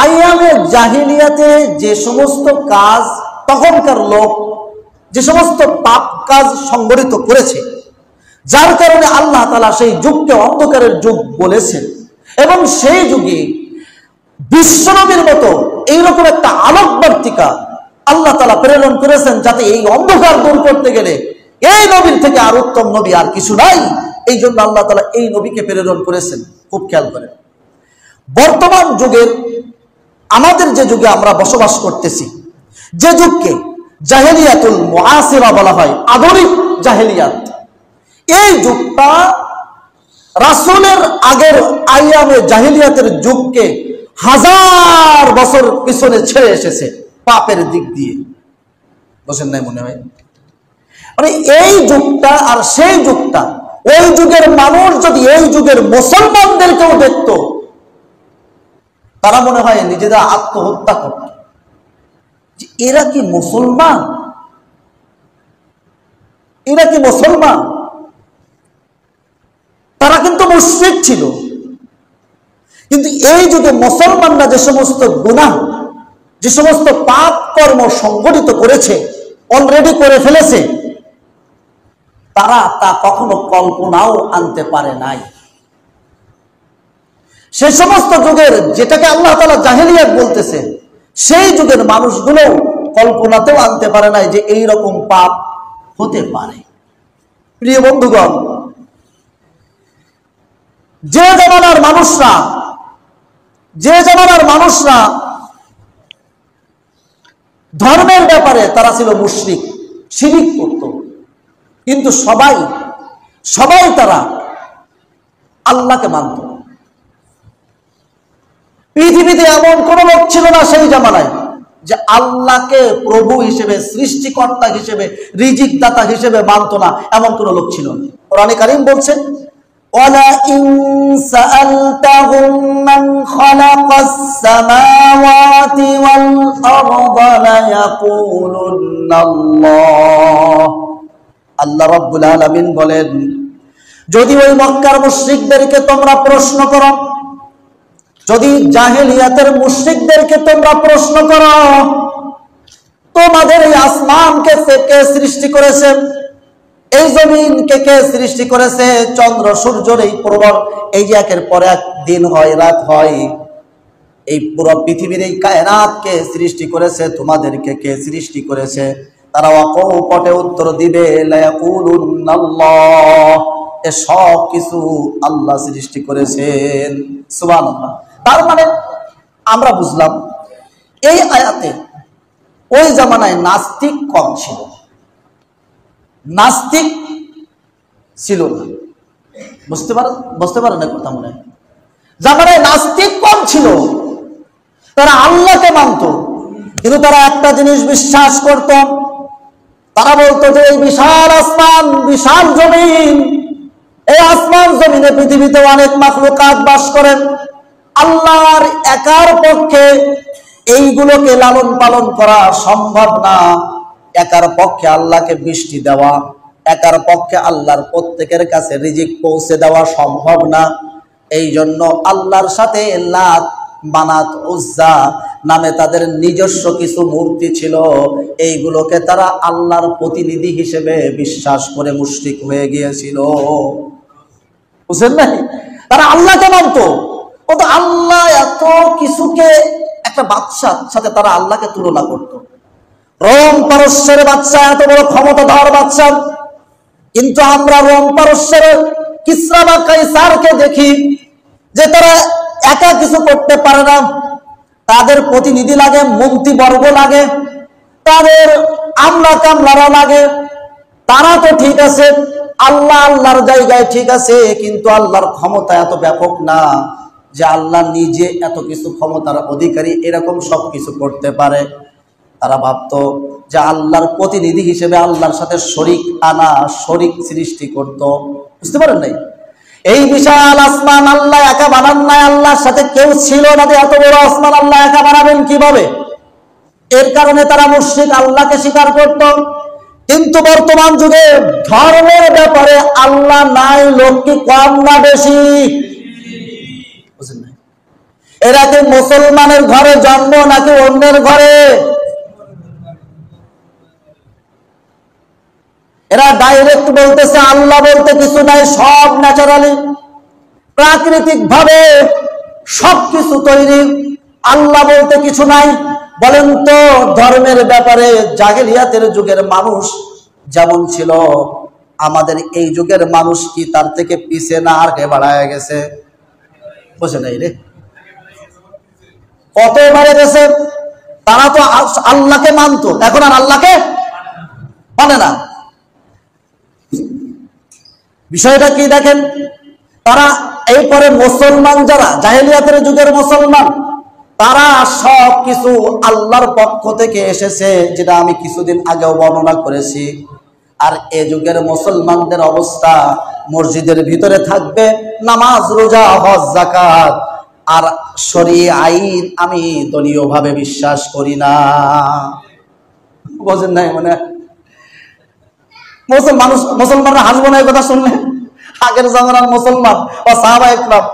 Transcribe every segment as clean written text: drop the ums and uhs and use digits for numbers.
আইয়ামে জাহিলিয়াতে যে সমস্ত কাজ তখনকার লোক যে সমস্ত পাপ কাজ সংগঠিত করেছে, যার কারণে আল্লাহ তাআলা সেই যুগকে অন্ধকারের যুগ বলেছেন, এবং সেই যুগে বিশ্বনবীর মতো এইরকম একটা আলোকবর্তিকা আল্লাহ তাআলা প্রেরণ করেছেন, যাতে এই অন্ধকার দূর করতে গেলে এই নবীর থেকে আর উত্তম নবী আর কিছু নাই। এই জন্য আল্লাহ তাআলা এই নবীকে প্রেরণ করেছেন। খুব খেয়াল করেন, বর্তমান যুগের আমাদের যে যুগে আমরা বসবাস করতেছি, যে যুগকে জাহেলিয়াতুল মুআসিরা বলা হয়, আধুনিক জাহেলিয়াত, এই যুগটা রাসূলের আগের আইয়ামে জাহেলিয়াতের যুগকে হাজার বছর পিছনে ছেড়ে এসেছে পাপের দিক দিয়ে। বুঝেন নাই মনে হয়? মানে এই যুগটা আর সেই যুগটা, ওই যুগের মানুষ যদি এই যুগের মুসলমানদেরকেও দেখত, তারা মনে হয় নিজেরা আত্মহত্যা করত। যে এরা কি মুসলমান? এরা কি মুসলমান? তারা কিন্তু মুশরিক ছিল। কিন্তু এই যুগে মুসলমানরা যে সমস্ত গুনাহ, যে সমস্ত পাপ কর্ম সংগঠিত করেছে, অলরেডি করে ফেলেছে, তারা তা কখনো কল্পনাও আনতে পারে নাই। সেই সমস্ত যুগের, যেটাকে আল্লাহ তাআলা জাহেলিয়াত বলতেছে, সেই যুগের মানুষগুলো কল্পনাতেও আনতে পারে নাই যে এই রকম পাপ হতে পারে। প্রিয় বন্ধুগণ, যে জামানার মানুষরা ধর্মের ব্যাপারে তারা ছিল মুশরিক, শিরিক করত, কিন্তু সবাই তারা আল্লাহকে মানত। পৃথিবীতে এমন কোন লোক ছিল না সেই জামানায় যে আল্লাহকে প্রভু হিসেবে, সৃষ্টিকর্তা হিসেবে, রিজিক দাতা হিসেবে মানত না, এমন কোন লোক ছিল না। কোরআনে কারীম বলছে, ওয়ালা ইন সাআলতাহুম মান খালাকাস সামাওয়াতি ওয়াল আরদা লা ইয়াকুলুন্নাল্লাহ। আল্লাহ রাব্বুল আলামিন বলেন, যদি ওই মক্কার মুশরিকদেরকে তোমরা প্রশ্ন করো, যদি জাহেলিয়াতের মুশরিকদেরকে তোমরা প্রশ্ন করো, তোমাদের এই আসমানকে কে সৃষ্টি করেছে, এই জমিনকে কে সৃষ্টি করেছে, চন্দ্র সূর্যের এই প্রবল, এই যে একের পর এক দিন হয়, রাত হয়, এই পুরো পৃথিবীর এই কায়নাতকে সৃষ্টি করেছে, তোমাদেরকে কে সৃষ্টি করেছে? তারা অকপটে উত্তর দিবে, লা ইয়াকুলুন্নাল্লাহ, এ সব কিছু আল্লাহ সৃষ্টি করেছেন। সুবহানাল্লাহ। তার মানে আমরা বুঝলাম এই আয়াতে ওই জামানায় নাস্তিক কম ছিল, নাস্তিক ছিল না। বুঝতে পারেন না কথা? মনে হয় জামানায় নাস্তিক কম ছিল, তারা আল্লাহকে মানত, কিন্তু তারা একটা জিনিস বিশ্বাস করত, তারা বলতো যে এই বিশাল আসমান, বিশাল জমিন, এই আসমান জমিনে পৃথিবীতে অনেক মাখলুকাত বাস করেন, আল্লাহর একার পক্ষে এইগুলোকে লালন পালন করা সম্ভব না, একার পক্ষে আল্লাহকে বৃষ্টি দেওয়া, একার পক্ষে আল্লাহর প্রত্যেকের কাছে রিজিক পৌঁছে দেওয়া সম্ভব না। এই জন্য আল্লাহর সাথে লাত, মানাত, উজ্জা নামে তাদের নিজস্ব কিছু মূর্তি ছিল, এইগুলোকে তারা আল্লাহর প্রতিনিধি হিসেবে বিশ্বাস করে মুশরিক হয়ে গিয়েছিল। বুঝলেন না? তারা আল্লাহকে মানত, কিন্তু আল্লাহ এত কিছুকে, একটা বাদশার সাথে তারা আল্লাহকে তুলনা করত। রোম পারস্যের বাদশা এত বড় ক্ষমতাধর বাদশা, কিন্তু আমরা রোম পারস্যের কিসরা বা কাইসারকে দেখি যে তারা একা কিছু করতে পারে না, তাদের প্রতিনিধি লাগে, মন্ত্রীবর্গ লাগে, তাদের আমলা কামলারা লাগে। তারা তো ঠিক আছে, আল্লাহর জায়গায় ঠিক আছে, কিন্তু আল্লাহর ক্ষমতা এত ব্যাপক না যে আল্লাহ নিজে এত কিছু ক্ষমতার অধিকারী, এরকম সব কিছু করতে পারে। তারা ভাবতো যে আল্লাহর প্রতিনিধি হিসেবে আল্লাহর সাথে শরীক সৃষ্টি করত। বুঝতে পারেন নাই? এই বিশাল আসমান আল্লাহ একা বানান নাই, আল্লাহর সাথে কেউ ছিল না, এত বড় আসমান আল্লাহ একা বানাবেন কিভাবে? এর কারণে তারা মুশরিক, আল্লাহকে স্বীকার করত। কিন্তু বর্তমান যুগে ধর্মের ব্যাপারে আল্লাহ নাই, লোক কি কম না বেশি? বুঝলেন না? এরা কি মুসলমানের ঘরে জন্ম নাকি অন্যের ঘরে? এরা ডাইরেক্ট বলতেছে আল্লাহ বলতে কিছু নাই, সব ন্যাচারালি প্রাকৃতিক ভাবে সবকিছু তৈরি, আল্লাহ বলতে কিছু নাই। বলেন তো ধর্মের ব্যাপারে জাহেলিয়াতের যুগের মানুষ যেমন ছিল, আমাদের এই যুগের মানুষ কি তার থেকে পিছে না আর কে বাড়ায় গেছে? বুঝে নাই রে, কত বাড়ে গেছে। তারা তো আল্লাহকে মানতো, এখন আর আল্লাহকে মানে না। বিষয়টা কি দেখেন, তারা এই পরে মুসলমান যারা জাহেলিয়াতের যুগের মুসলমান, তারা সব কিছু আল্লাহর পক্ষ থেকে এসেছে, যেটা আমি কিছুদিন আগেও বর্ণনা করেছি। আর এ যুগের মুসলমানদের অবস্থা, মসজিদের ভিতরে থাকবে, নামাজ রোজা হজ যাকাত, আর শরীয়ত আইন আমি দলীয়ভাবে বিশ্বাস করি না। বোঝেন নাই মানে মুসলমানরা হাসবো না এই কথা শুনলে? আগের জামানার মুসলমান বা সাহাবা ইকরাম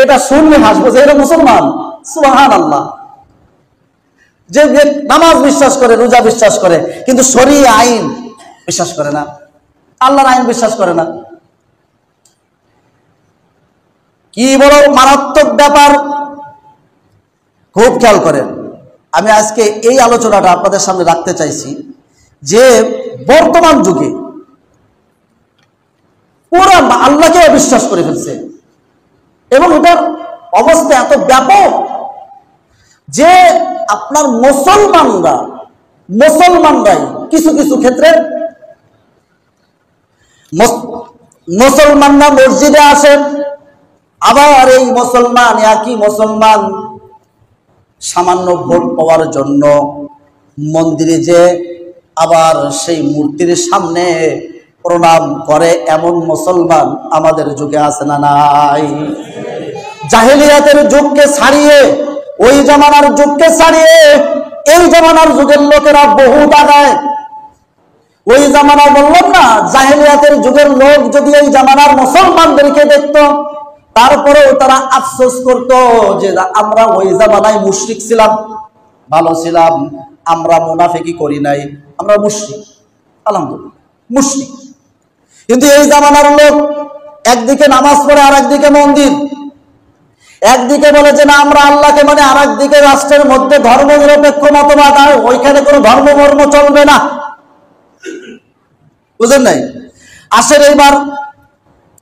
এটা শুনলে হাসবো যে এরা মুসলমান। সুবহানাল্লাহ। যে নামাজ বিশ্বাস করে, রোজা বিশ্বাস করে, কিন্তু শরীয়ত আইন বিশ্বাস করে না, আল্লাহর আইন বিশ্বাস করে না। কি বড় মারাত্মক ব্যাপার, খুব খেয়াল করেন। আমি আজকে এই আলোচনাটা আপনাদের সামনে রাখতে চাইছি যে বর্তমান যুগে পুরা আল্লাহকে অবিশ্বাস করে ফেলছে, এবং এটার অবস্থা এত ব্যাপক যে আপনার মুসলমানরাই কিছু কিছু ক্ষেত্রে মুসলমানরা মসজিদে আসেন, আবার এই মুসলমান একই মুসলমান সামান্য ভোট পাওয়ার জন্য মন্দিরে যে আবার সেই মূর্তির সামনে প্রণাম করে, এমন মুসলমান আমাদের যুগে আছে না নাই? জাহেলিয়াতের যুগকে ছাড়িয়ে, ওই জামানার যুগকে ছাড়িয়ে এই জামানার যুগের লোকেরা বহু আগায়। ওই জামানায় বললাম না, জাহেলিয়াতের যুগের লোক যদি এই জামানার মুসলমানদেরকে দেখতো, তারপরেও তারা আফসোস করত যে আমরা ওই জামানায় মুশরিক ছিলাম, ভালো ছিলাম, আমরা মুনাফিকি করি নাই, আমরা মুশরিক, আলহামদুলিল্লাহ মুশরিক। কিন্তু এই জামানার লোক একদিকে নামাজ পড়ে, আর একদিকে মন্দির, একদিকে বলে যে না আমরা আল্লাহকে মানে, আর একদিকে রাষ্ট্রের মধ্যে ধর্ম নিরপেক্ষ মতবাদ, আর ওইখানে কোনো ধর্ম মর্ম চলবে না। বুঝলেন নাই? আসলে এইবার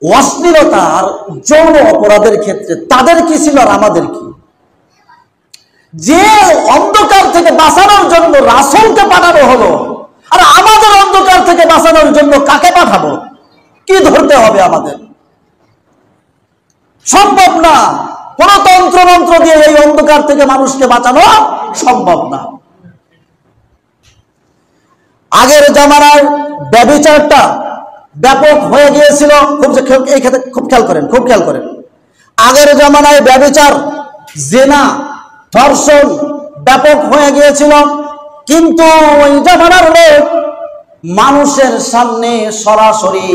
অশ্লীলতার যৌন অপরাধের ক্ষেত্রে তাদের কি ছিল আর আমাদের কি? যে অন্ধকার থেকে বাঁচানোর জন্য রাসূলকে পাঠানো হলো, আর আমাদের অন্ধকার থেকে বাঁচানোর জন্য কাকে পাঠাবো? কি ধরতে হবে আমাদের? সম্ভব না, কোন তন্ত্র মন্ত্র দিয়ে এই অন্ধকার থেকে মানুষকে বাঁচানো সম্ভব না। আগের জামানার ব্যভিচারটা ব্যাপক হয়ে গিয়েছিল, এই ক্ষেত্রে খুব খেয়াল করেন। আগের জামানায় ব্যভিচার, জিনা, ধর্ষণ ব্যাপক হয়ে গিয়েছিল, কিন্তু ওই জামানার লোক মানুষের সামনে সরাসরি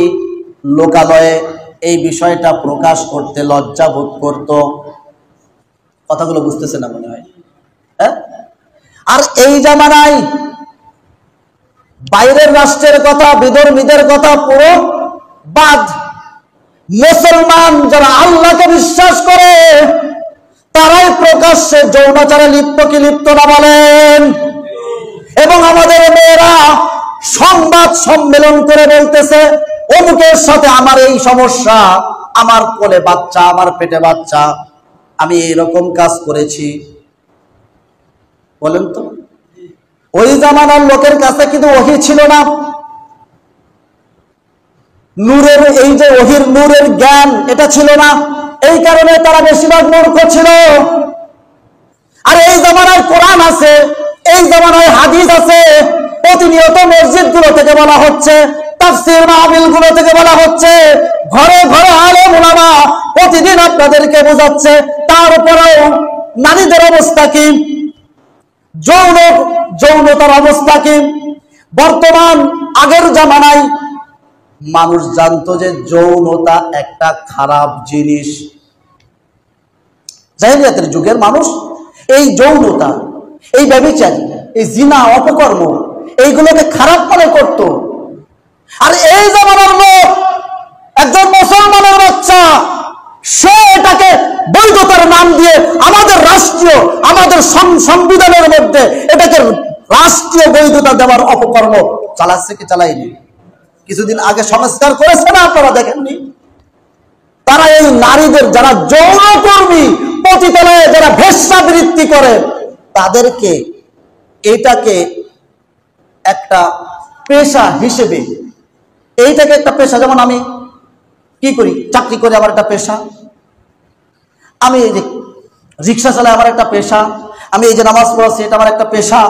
লোকালয়ে এই বিষয়টা প্রকাশ করতে লজ্জা বোধ করত। কথাগুলো বুঝতেছে না মনে হয়, হ্যাঁ? আর এই জামানায় বাইরের রাষ্ট্রের কথা, বিধর্মীদের কথা পুরো বাদ। মুসলমান যারা আল্লাহকে বিশ্বাস করে তারাই প্রকাশ্যে যৌনাচারে লিপ্ত কি লিপ্ত না বলেন? এবং আমাদের মেয়েরা সংবাদ সম্মেলন করে বলতেছে অমুকের সাথে আমার এই সমস্যা, আমার কোলে বাচ্চা, আমার পেটে বাচ্চা, আমি এরকম কাজ করেছি। বলেন তো, ওই জামানার লোকের কাছে কিন্তু ওহী ছিল না, নূরের এই যে ওহীর নূরের জ্ঞান এটা ছিল না, এই কারণে তারা বেশিরভাগ মূর্খ ছিল। আর এই জামানায় কোরআন আছে, এই জামানায় হাদিস আছে, প্রতিনিয়ত মসজিদগুলো থেকে বলা হচ্ছে, তাফসীর মাহফিলগুলো থেকে বলা হচ্ছে, ঘরে ঘরে আলেম উলামা প্রতিদিন আপনাদেরকে বোঝাচ্ছে। তারপরেও নারীদের অবস্থা কি, যৌনতার অবস্থা কি? বর্তমান আগের জামানায় মানুষ জানতো যে যৌনতা একটা খারাপ জিনিস, জাহেলিয়াতের যুগের মানুষ এই যৌনতা, এই ব্যভিচারী, এই জিনা, অপকর্ম এইগুলোকে খারাপ মনে করত। আর এই জামানার লোক, একজন মুসলমানের বাচ্চা, সে এটাকে বৈধতার নাম দিয়ে আমাদের রাষ্ট্রীয়, আমাদের সংবিধানের মধ্যে এটাকে রাষ্ট্রীয় বৈধতা দেওয়ার অপকর্ম চালাচ্ছে কি চালায়নি? কিছুদিন আগে সংস্কার করেছে না, আপনারা দেখেননি? তারা এই নারীদের, যারা যৌনকর্মী, পতিতালয়ে যারা বেশ্যাবৃত্তি করে, তাদেরকে এটাকে একটা পেশা হিসেবে, এইটাকে একটা পেশা, যেমন আমি কি করি, চাকরি করে আমার একটা পেশা, আমি এই যে রিক্সা চালাই আমার একটা পেশা, আমি এই যে নামাজ পড়াচ্ছি এটা আমার একটা পেশা।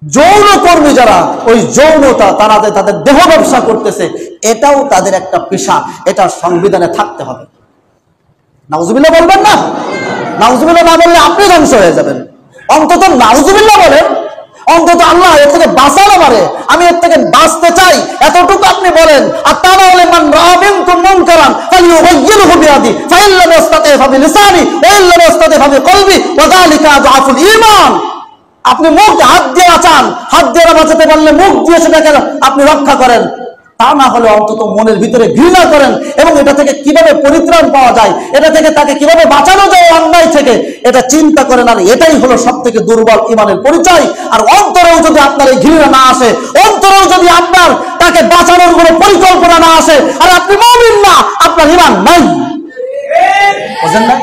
যৌনকর্মী যারা ওই যৌনতা, তারা তাদের দেহ ব্যবসা করতেছে, এটাও তাদের একটা পেশা, এটা সংবিধানে থাকতে হবে। নাউজুবিল্লাহ বলবেন না? নাউজুবিল্লাহ না বললে আপনি ধ্বংস হয়ে যাবেন। অন্তত নাউজুবিল্লাহ বলেন, অন্তত আল্লাহ এর থেকে বাঁচানো পারে, আমি এর থেকে বাঁচতে চাই, এতটুকু আপনি বলেন। আর তা না হলে মান রাবিনতুম মুনকারান ফালিয়ুগাইয়িরহু বিয়াদি ফাইন লাম ইস্তাতি ফাবিলিসানি ওয়া ইন লাম ইস্তাতি ফাবিকলবি ওয়া যালিকা আযআফুল ঈমান। আপনি মুখ হাত দিয়ে বাঁচান, হাত দিয়ে বাঁচাতে পারলে মুখ দিয়ে সেটাকে আপনি রক্ষা করেন, তা না হলে অন্তত মনের ভিতরে ঘৃণা করেন এবং এটা থেকে কিভাবে পরিত্রাণ পাওয়া যায়, এটা থেকে তাকে কিভাবে বাঁচানো যায় অন্যায় থেকে, এটা চিন্তা করেন। আর এটাই হলো সব থেকে দুর্বল ইমানের পরিচয়। আর অন্তরেও যদি আপনার এই ঘৃণা না আসে, অন্তরেও যদি আপনার তাকে বাঁচানোর কোনো পরিকল্পনা না আসে, আর আপনি মুমিন না, আপনার ইমান নাই। বুঝেন না?